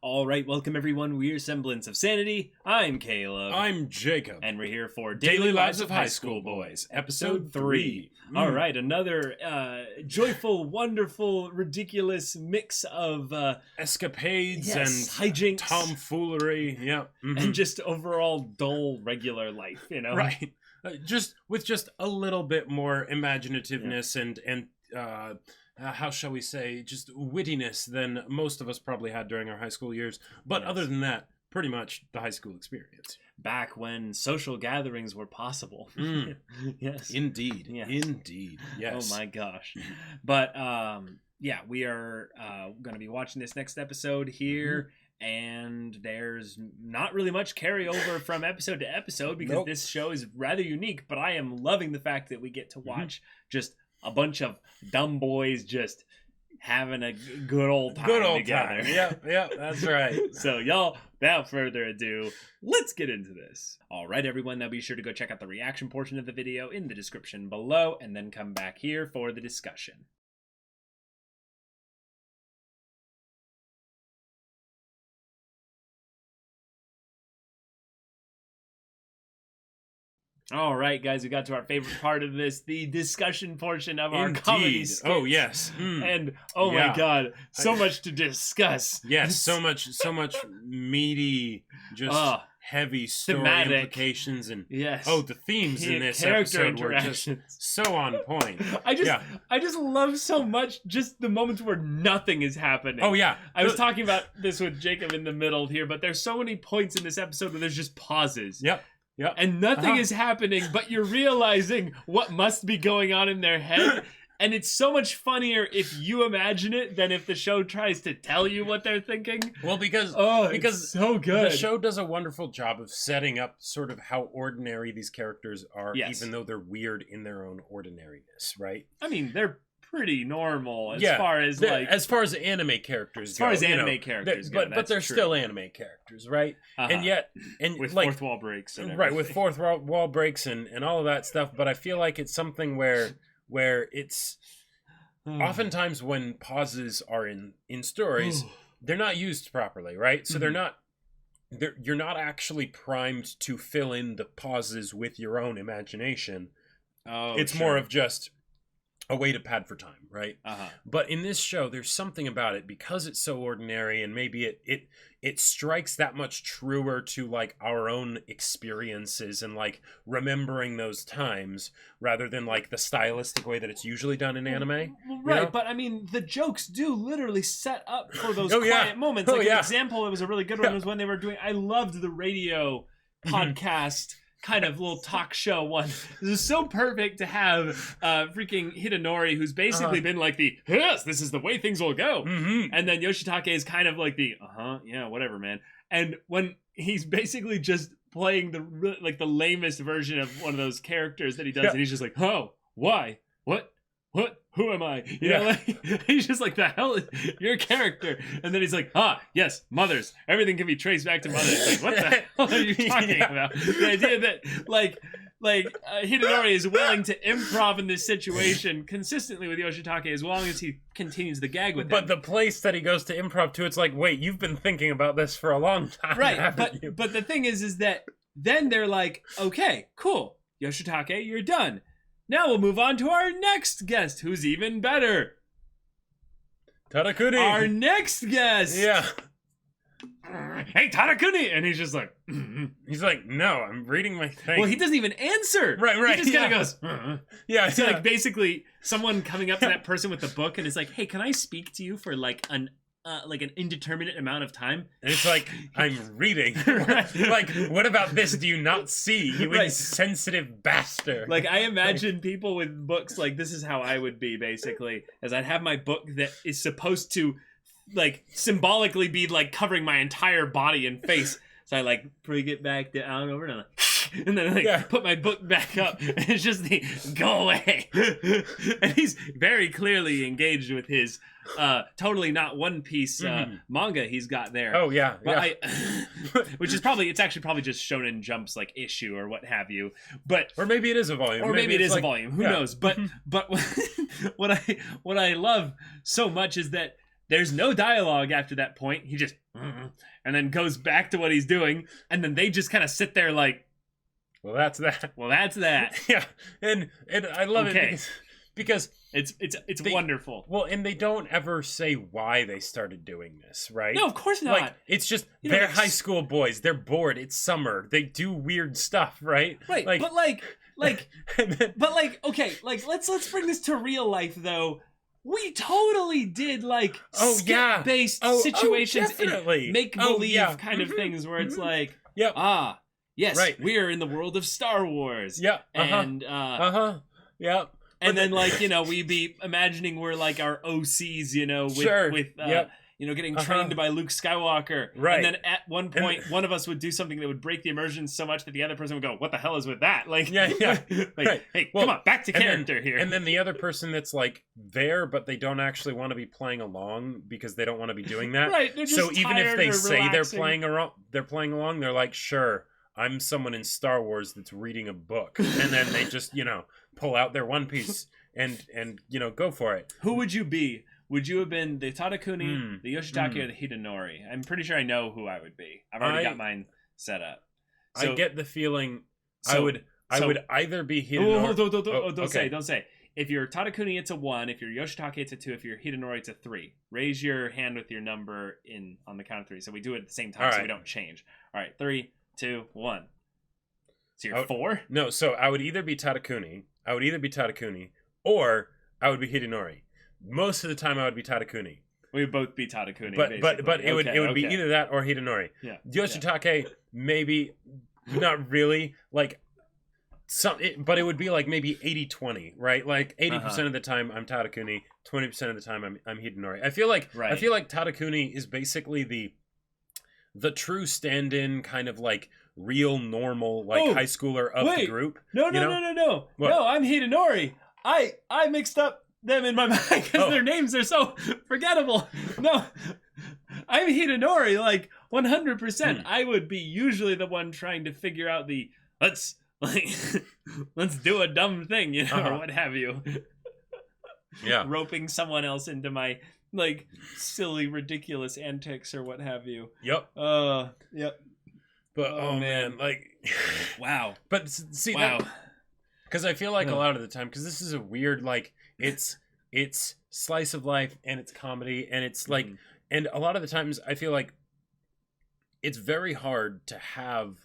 All right, welcome everyone. We're Semblance of Sanity. I'm Caleb. I'm Jacob. And we're here for Daily Lives of High School Boys, Episode 3. All right, another joyful, wonderful, ridiculous mix of escapades and hijinks, tomfoolery, and just overall dull, regular life, you know? Right. Just a little bit more imaginativeness and how shall we say, just wittiness than most of us probably had during our high school years. But other than that, pretty much the high school experience. Back when social gatherings were possible. Yes. Indeed. Yes. Indeed. Yes. Oh my gosh. But yeah, we are going to be watching this next episode here. And there's not really much carryover from episode to episode because this show is rather unique. But I am loving the fact that we get to watch just a bunch of dumb boys just having a good old time together. Yeah, that's right. So y'all, without further ado, let's get into this. All right, everyone, now be sure to go check out the reaction portion of the video in the description below and then come back here for the discussion. All right, guys, we got to our favorite part of this, the discussion portion of our comedy skits. Oh, yes. And, oh my God, so much to discuss. Yes, so much meaty, just heavy story thematic implications. And yes. Oh, the themes in this episode were just so on point. I just love so much just the moments where nothing is happening. Oh, yeah. I was talking about this with Jacob in the middle here, but there's so many points in this episode where there's just pauses. Yep. And nothing is happening, but you're realizing what must be going on in their head. And it's so much funnier if you imagine it than if the show tries to tell you what they're thinking. Well, because it's so good. The show does a wonderful job of setting up sort of how ordinary these characters are, even though they're weird in their own ordinariness, right? I mean, they're pretty normal as far as anime characters go. But they're still anime characters, right? And with like, fourth wall breaks and right, with fourth wall breaks and all of that stuff. But I feel like it's something where it's oftentimes when pauses are in stories, they're not used properly, right? So you're not actually primed to fill in the pauses with your own imagination. It's more of just a way to pad for time, right? But in this show, there's something about it because it's so ordinary, and maybe it strikes that much truer to like our own experiences and like remembering those times rather than like the stylistic way that it's usually done in anime. Right, you know? but I mean, the jokes do literally set up for those quiet moments. Like an example, it was a really good one, was when they were doing, I loved the radio podcast kind of little talk show one. This is so perfect to have freaking Hidenori, who's basically been like yes, this is the way things will go. And then Yoshitake is kind of like yeah, whatever, man. And when he's basically just playing the lamest version of one of those characters that he does, and he's just like, oh, why? What? Who am I? You know, like, he's just like, the hell is your character? And then he's like, yes, mothers. Everything can be traced back to mothers. Like, what the hell are you talking about? The idea that, like Hidenori is willing to improv in this situation consistently with Yoshitake as long as he continues the gag with him. But the place that he goes to improv to, it's like, wait, you've been thinking about this for a long time. Right, but the thing is that then they're like, okay, cool, Yoshitake, you're done. Now we'll move on to our next guest, who's even better. Tarakuni. Our next guest. Yeah. Hey, Tarakuni! And he's just like... He's like, no, I'm reading my thing. Well, he doesn't even answer. Right. He just kind of goes... Yeah. So like basically someone coming up to that person with the book and is like, hey, can I speak to you for like an indeterminate amount of time? And it's like, I'm reading. Like, what about this do you not see, you insensitive bastard? Like, I imagine people with books, like, this is how I would be, basically, as I'd have my book that is supposed to, like, symbolically be, like, covering my entire body and face. So I, like, bring it back down over and then like put my book back up. And it's just go away. And he's very clearly engaged with his totally not One Piece manga he's got there. Oh yeah, but which is it's actually probably just Shonen Jump's like issue or what have you. But or maybe it is a volume. Or maybe it is a volume. Who knows? But what I love so much is that There's no dialogue after that point. He just and then goes back to what he's doing, and then they just kind of sit there like, well, that's that. Well, that's that. Yeah, and I love it because it's wonderful. Well, and they don't ever say why they started doing this, right? No, of course not. Like, it's just they're high school boys. They're bored. It's summer. They do weird stuff, right? Right. Like, okay, like let's bring this to real life though. We totally did like skit-based situations and make-believe kind of things where it's like, yes, right. We're in the world of Star Wars. Yeah. And yeah. And then like, we be imagining we're like our OCs, with getting trained by Luke Skywalker. Right. And then at one point, one of us would do something that would break the immersion so much that the other person would go, what the hell is with that? Like, right. Hey, come on, back to character here. And then the other person that's like there, but they don't actually want to be playing along because they don't want to be doing that. Right. They're just so even if they say relaxing. they're playing along, they're like, sure, I'm someone in Star Wars that's reading a book. And then they just, pull out their One Piece and go for it. Who would you be? Would you have been the Tadakuni, the Yoshitake, or the Hidenori? I'm pretty sure I know who I would be. I've already got mine set up. So, I get the feeling I would either be Hidenori. Don't say. If you're Tadakuni, it's a 1. If you're Yoshitake, it's a 2. If you're Hidenori, it's a 3. Raise your hand with your number on the count of 3. So we do it at the same time so we don't change. All right, 3, 2, 1. So you're 4? No, so I would either be Tadakuni, or I would be Hidenori. Most of the time, I would be Tadakuni. We would both be Tadakuni. But it would be either that or Hidenori. Yeah. Yoshitake, maybe not really. Like but it would be like maybe 80-20, right? Like 80% of the time I'm Tadakuni, 20% of the time I'm Hidenori. I feel like Tadakuni is basically the true stand-in kind of like real normal high schooler of the group. No. What? No, I'm Hidenori. I mixed up them in my mind because their names are so forgettable. No, I'm Hidenori, like 100%. I would be usually the one trying to figure out the let's do a dumb thing, or what have you. Yeah, roping someone else into my like silly, ridiculous antics or what have you. Yep. Yep. But oh man, like wow. But see that because I feel like a lot of the time, because this is a weird it's slice of life and it's comedy and it's like and a lot of the times I feel like it's very hard to have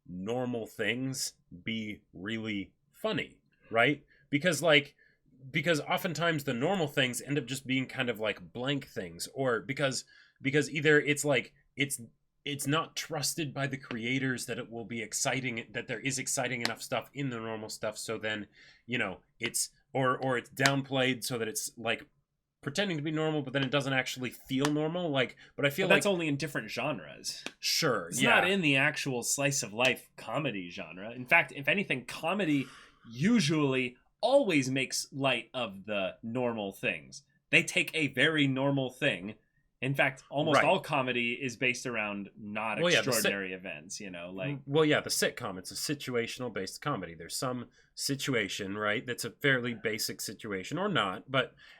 normal things be really funny, right? Because oftentimes the normal things end up just being kind of like blank things, or because either it's like it's not trusted by the creators that it will be exciting, that there is exciting enough stuff in the normal stuff, so then it's or it's downplayed so that it's like pretending to be normal, but then it doesn't actually feel normal. But I feel like that's only in different genres. Sure, it's not in the actual slice of life comedy genre. In fact, if anything, comedy usually always makes light of the normal things. They take a very normal thing. In fact, almost all comedy is based around not extraordinary events, the sitcom, it's a situational based comedy. There's some situation, right, that's a fairly basic situation or not,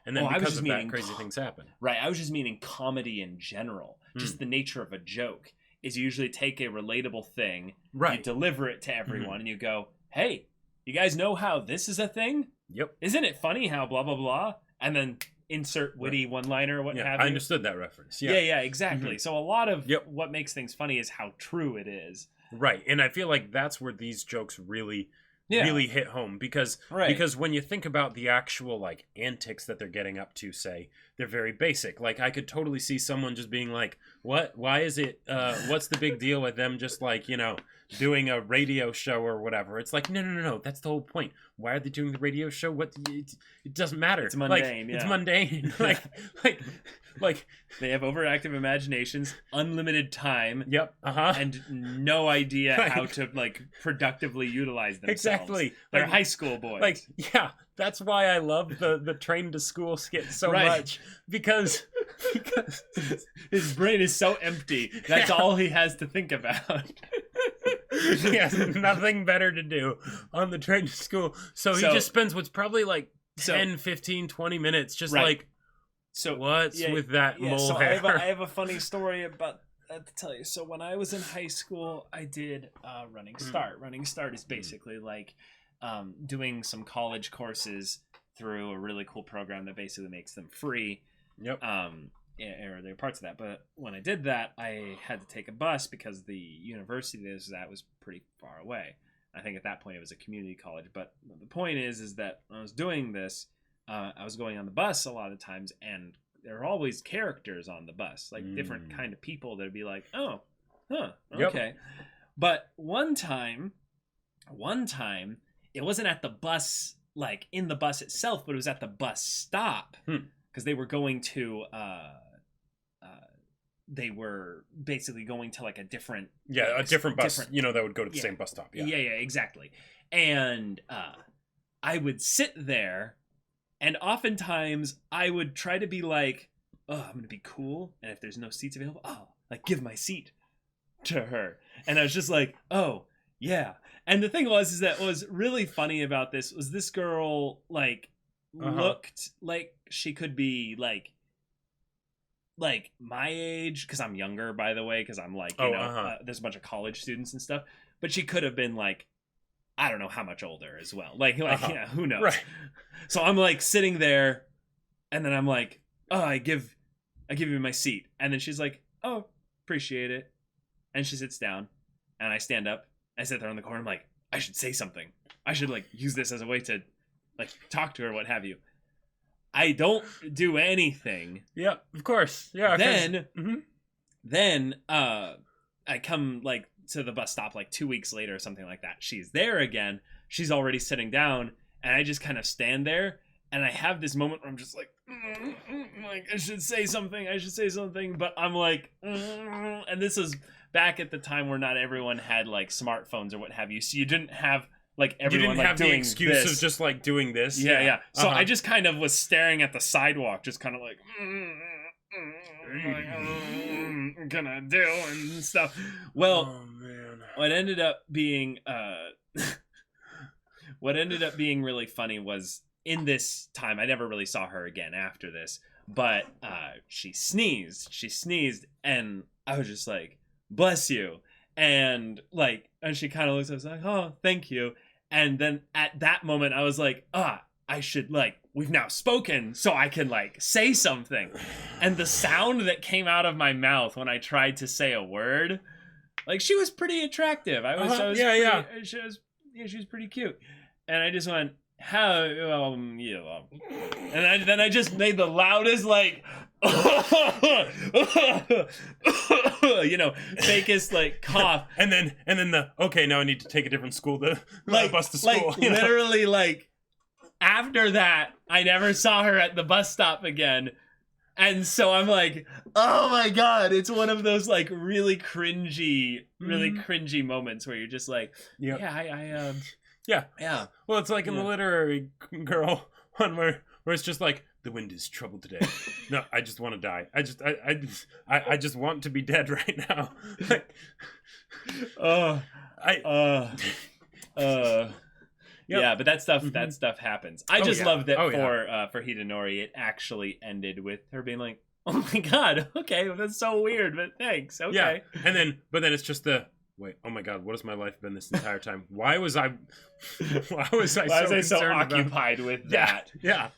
and then because of that, crazy things happen. Right, I was just meaning comedy in general. Just the nature of a joke is you usually take a relatable thing, you deliver it to everyone, and you go, hey, you guys know how this is a thing? Yep. Isn't it funny how blah, blah, blah? And then insert witty one-liner or what have you. I understood that reference. Yeah, exactly. So a lot of what makes things funny is how true it is. Right, and I feel like that's where these jokes really hit home because when you think about the actual like antics that they're getting up to, say, they're very basic. Like I could totally see someone just being like, what? Why is it? What's the big deal with them just like, doing a radio show or whatever? It's like, no. That's the whole point. Why are they doing the radio show? It doesn't matter. It's mundane. It's mundane. like they have overactive imaginations, unlimited time. Yep. And no idea how to like productively utilize themselves. Exactly. They're high school boys. That's why I love the train to school skit so much because his brain is so empty. That's all he has to think about. He has nothing better to do on the train to school. So he just spends what's probably like 10, 15, 20 minutes just like So what's with that mole so hair? I have a funny story about that to tell you. So when I was in high school, I did Running Start. Running Start is basically like doing some college courses through a really cool program that basically makes them free. Yep. Or there are parts of that, but when I did that, I had to take a bus because the university that was pretty far away. I think at that point it was a community college, but the point is that when I was doing this, I was going on the bus a lot of times, and there are always characters on the bus, like different kind of people that would be like, oh, huh, okay. Yep. But one time, it wasn't at the bus, like in the bus itself, but it was at the bus stop because they were going to. They were basically going to like a different different bus, that would go to the same bus stop. Yeah, exactly. And I would sit there, and oftentimes I would try to be like, oh, I'm gonna be cool, and if there's no seats available, I'll like give my seat to her. And I was just like, oh yeah. And the thing is that what was really funny about this was this girl like looked like she could be like my age, because I'm younger, by the way, because I'm like, there's a bunch of college students and stuff, but she could have been like, I don't know how much older as well. Like yeah, who knows? Right. So I'm like sitting there, and then I'm like, oh, I give you my seat, and then she's like, oh, appreciate it, and she sits down, and I stand up, I sit there on the corner, I'm like, I should say something, I should like use this as a way to like talk to her, what have you. I don't do anything. Yeah, of course. Yeah. Then I come like to the bus stop like 2 weeks later or something like that. She's there again. She's already sitting down, and I just kind of stand there, and I have this moment where I'm just like I should say something, but I'm like, and this is back at the time where not everyone had like smartphones or what have you, so you didn't have like everyone you didn't like have doing the excuse this. of just like doing this. Yeah. So I just kind of was staring at the sidewalk, just kind of like gonna do and stuff. Well, what ended up being really funny was in this time I never really saw her again after this, but she sneezed, and I was just like, bless you. And she kind of looks at us like, oh, thank you. And then at that moment, I was like, I should we've now spoken, so I can say something. And the sound that came out of my mouth when I tried to say a word, she was pretty attractive. She was pretty cute. And I just went, how, and then I just made the loudest fakest cough, and then now I need to take a different school to bus to school. Literally, after that, I never saw her at the bus stop again, and so I'm like, oh my god, it's one of those really cringy moments where you're just like, yeah. Well, it's like in the literary girl one where it's just like, the wind is troubled today. No, I just want to die. I just want to be dead right now. Yeah, but that stuff happens. I just love that for Hidenori, it actually ended with her being like, oh my god, okay, that's so weird, but thanks, okay. Yeah, but then it's just wait, oh my god, what has my life been this entire time? Why was I so occupied with that? Yeah.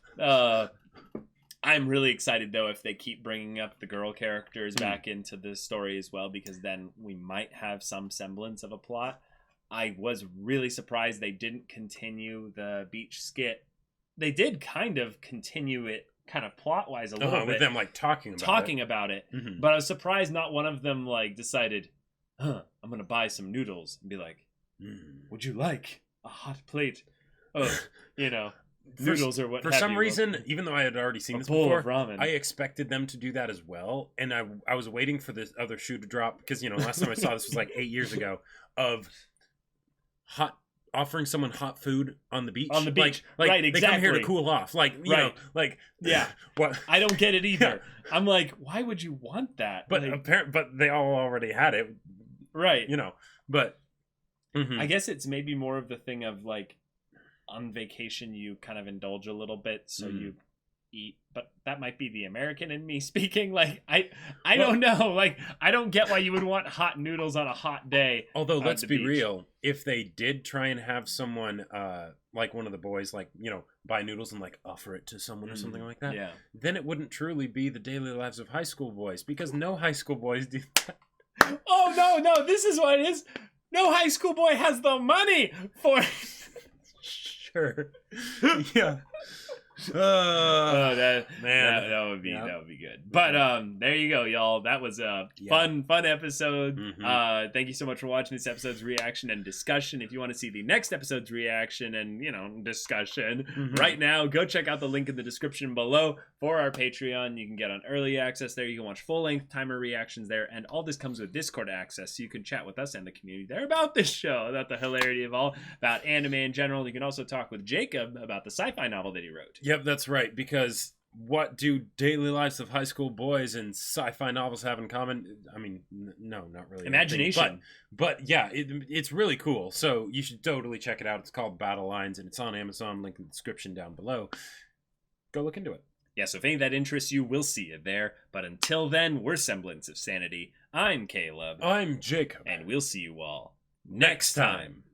I'm really excited though if they keep bringing up the girl characters back into the story as well, because then we might have some semblance of a plot. I was really surprised they didn't continue the beach skit. They did kind of continue it kind of plot-wise a little bit. With them talking about it. Mm-hmm. But I was surprised not one of them decided, I'm going to buy some noodles and be like, would you like a hot plate of, noodles or what for some reason, even though I had already seen this before, ramen. I expected them to do that as well, and I was waiting for this other shoe to drop, because last time I saw this was 8 years ago, of offering someone hot food on the beach. Right, exactly. They come here to cool off, yeah. What? I don't get it either. I'm like, why would you want that? But but they all already had it, right? But I guess it's maybe more of the thing of on vacation you kind of indulge a little bit, so you eat, but that might be the American in me speaking. Like, I don't know. Like, I don't get why you would want hot noodles on a hot day. Although, let's be real, if they did try and have someone, like one of the boys, like, you know, buy noodles and like offer it to someone or something like that, then it wouldn't truly be the daily lives of high school boys, because no high school boys do that. Oh, no, this is what it is. No high school boy has the money for... Sure. Yeah. That would be good. But there you go, y'all. That was a fun episode. Thank you so much for watching this episode's reaction and discussion. If you want to see the next episode's reaction and, you know, discussion right now, go check out the link in the description below for our Patreon. You can get on early access there. You can watch full-length timer reactions there, and all this comes with Discord access, so you can chat with us and the community there about this show, about the hilarity of all, about anime in general. You can also talk with Jacob about the sci-fi novel that he wrote. Yep, that's right, because what do daily lives of high school boys and sci-fi novels have in common? I mean, no, not really. Imagination. But yeah, it's really cool, so you should totally check it out. It's called Battle Lines, and it's on Amazon, link in the description down below. Go look into it. Yeah, so if any of that interests you, we'll see you there. But until then, we're Semblance of Sanity. I'm Caleb. I'm Jacob. And we'll see you all next time.